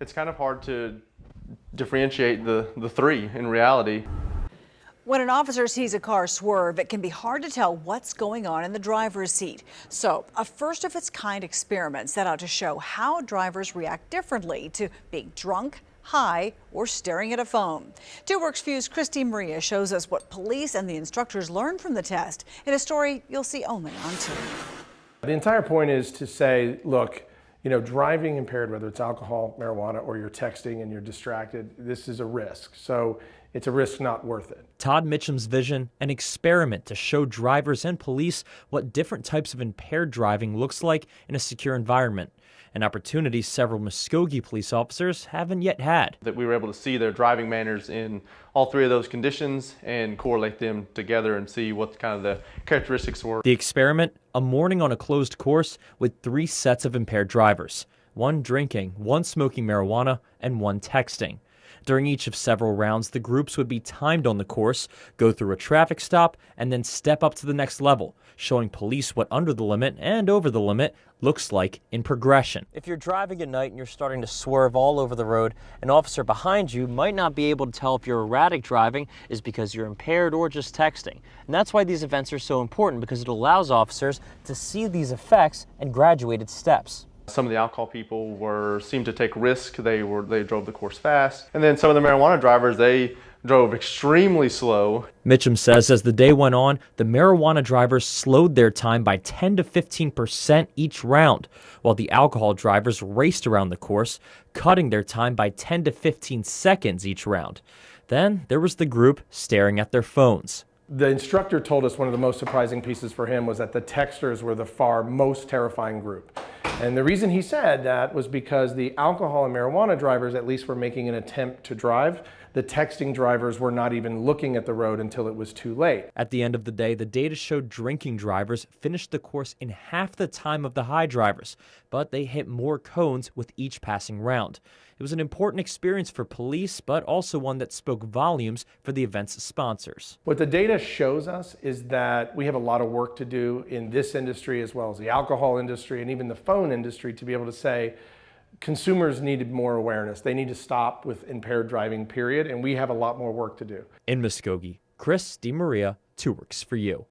It's kind of hard to differentiate the three in reality. When an officer sees a car swerve, it can be hard to tell what's going on in the driver's seat. So, a first of its kind experiment set out to show how drivers react differently to being drunk, high, or staring at a phone. 2 Works View's Christy Maria shows us what police and the instructors learned from the test in a story you'll see only on 2. The entire point is to say, look, driving impaired, whether it's alcohol, marijuana, or you're texting and you're distracted, this is a risk. So it's a risk not worth it. Todd Mitchum's vision, an experiment to show drivers and police what different types of impaired driving looks like in a secure environment. An opportunity several Muskogee police officers haven't yet had. That we were able to see their driving manners in all 3 of those conditions and correlate them together and see what kind of the characteristics were. The experiment, a morning on a closed course with 3 sets of impaired drivers, 1 drinking, 1 smoking marijuana, and 1 texting. During each of several rounds, the groups would be timed on the course, go through a traffic stop, and then step up to the next level, showing police what under the limit and over the limit looks like in progression. If you're driving at night and you're starting to swerve all over the road, an officer behind you might not be able to tell if your erratic driving is because you're impaired or just texting. And that's why these events are so important, because it allows officers to see these effects and graduated steps. Some of the alcohol people seemed to take risk. They drove the course fast. And then some of the marijuana drivers, they drove extremely slow. Mitchum says as the day went on, the marijuana drivers slowed their time by 10 to 15% each round, while the alcohol drivers raced around the course, cutting their time by 10 to 15 seconds each round. Then there was the group staring at their phones. The instructor told us one of the most surprising pieces for him was that the texters were the far most terrifying group. And the reason he said that was because the alcohol and marijuana drivers at least were making an attempt to drive. The texting drivers were not even looking at the road until it was too late. At the end of the day, the data showed drinking drivers finished the course in half the time of the high drivers, but they hit more cones with each passing round. It was an important experience for police, but also one that spoke volumes for the event's sponsors. What the data shows us is that we have a lot of work to do in this industry as well as the alcohol industry and even the phone industry to be able to say consumers needed more awareness. They need to stop with impaired driving, period, and we have a lot more work to do. In Muskogee, Chris DeMaria, 2 Works for You.